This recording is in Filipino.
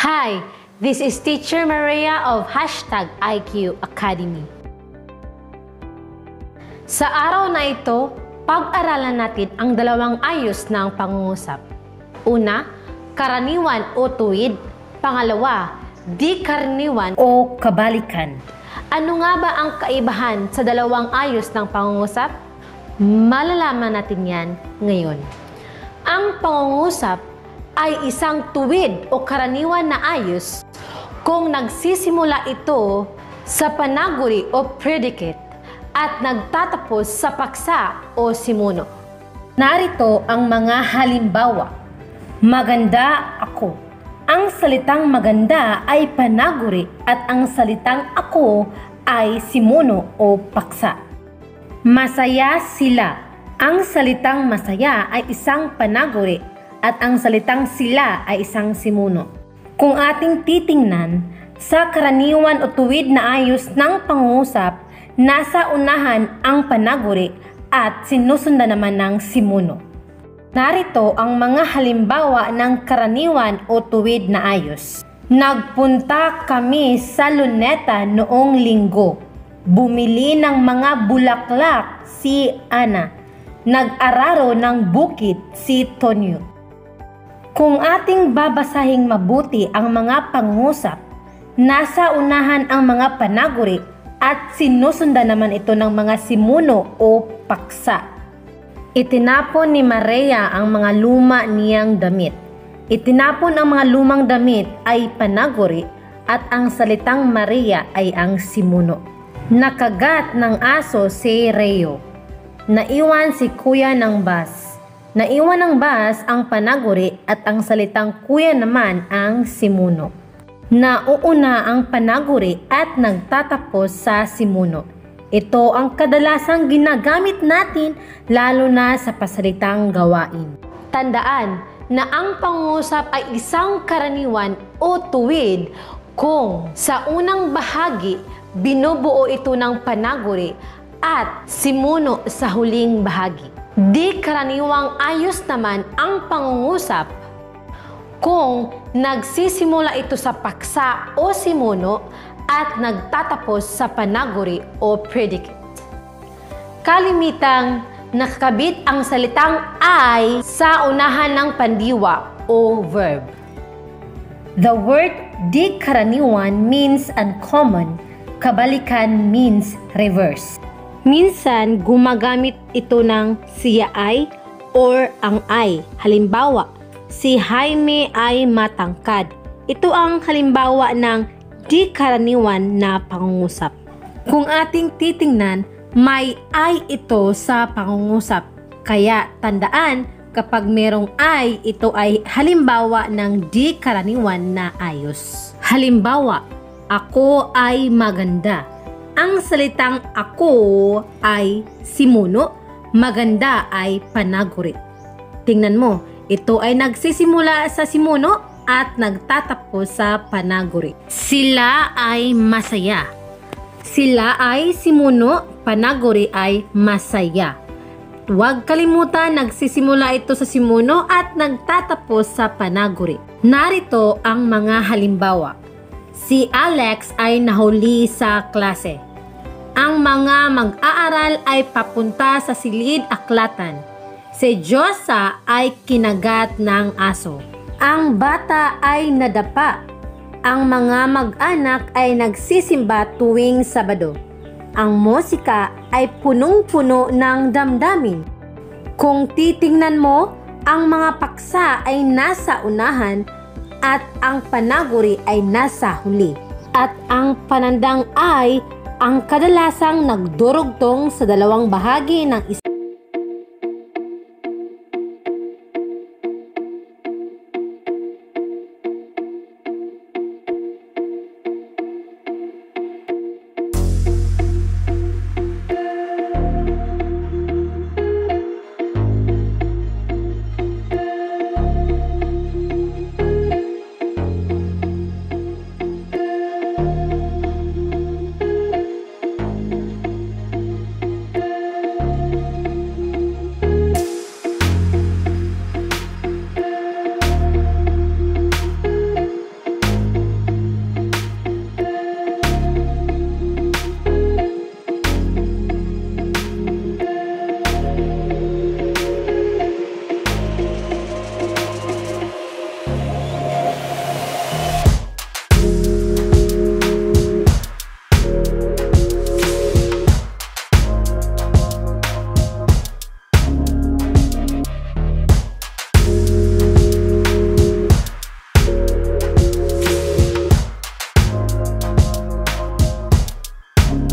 Hi, this is Teacher Maria of #IQ Academy. Sa araw na ito, pag-aralan natin ang dalawang ayos ng pangungusap. Una, karaniwan o tuwid. Pangalawa, di karaniwan o kabalikan. Ano nga ba ang kaibahan sa dalawang ayos ng pangungusap? Malalaman natin yan ngayon. Ang pangungusap ay isang tuwid o karaniwan na ayos kung nagsisimula ito sa panaguri o predicate at nagtatapos sa paksa o simuno. Narito ang mga halimbawa. Maganda ako. Ang salitang maganda ay panaguri at ang salitang ako ay simuno o paksa. Masaya sila. Ang salitang masaya ay isang panaguri at ang salitang sila ay isang simuno. Kung ating titingnan, sa karaniwan o tuwid na ayos ng pangungusap, nasa unahan ang panaguri at sinusundan naman ng simuno. Narito ang mga halimbawa ng karaniwan o tuwid na ayos. Nagpunta kami sa Luneta noong linggo. Bumili ng mga bulaklak si Ana. Nag-araro ng bukid si Tonyo. Kung ating babasahing mabuti ang mga pangungusap, nasa unahan ang mga panaguri at sinusundan naman ito ng mga simuno o paksa. Itinapon ni Maria ang mga luma niyang damit. Itinapon ang mga lumang damit ay panaguri at ang salitang Maria ay ang simuno. Nakagat ng aso si Reo. Naiwan si kuya ng bus. Naiwan ng bus ang panaguri at ang salitang kuya naman ang simuno. Nauuna ang panaguri at nagtatapos sa simuno. Ito ang kadalasang ginagamit natin lalo na sa pasalitang gawain. Tandaan na ang pangungusap ay isang karaniwan o tuwid kung sa unang bahagi binubuo ito ng panaguri at simuno sa huling bahagi. Di karaniwang ayos naman ang pangungusap kung nagsisimula ito sa paksa o simuno at nagtatapos sa panaguri o predicate. Kalimitang nakakabit ang salitang ay sa unahan ng pandiwa o verb. The word di karaniwan means uncommon, kabalikan means reverse. Minsan, gumagamit ito ng siya ay or ang ay. Halimbawa, si Jaime ay matangkad. Ito ang halimbawa ng di karaniwan na pangungusap. Kung ating titingnan, may ay ito sa pangungusap. Kaya tandaan, kapag merong ay, ito ay halimbawa ng di karaniwan na ayos. Halimbawa, ako ay maganda. Ang salitang ako ay simuno, maganda ay panaguri. Tingnan mo, ito ay nagsisimula sa simuno at nagtatapos sa panaguri. Sila ay masaya. Sila ay simuno, panaguri ay masaya. Huwag kalimutan, nagsisimula ito sa simuno at nagtatapos sa panaguri. Narito ang mga halimbawa. Si Alex ay nahuli sa klase. Ang mga mag-aaral ay papunta sa silid-aklatan. Si Josa ay kinagat ng aso. Ang bata ay nadapa. Ang mga mag-anak ay nagsisimba tuwing Sabado. Ang musika ay punong-puno ng damdamin. Kung titingnan mo, ang mga paksa ay nasa unahan at ang panaguri ay nasa huli. At ang panandang ay ang kadalasang nagdurugtong sa dalawang bahagi ng isa.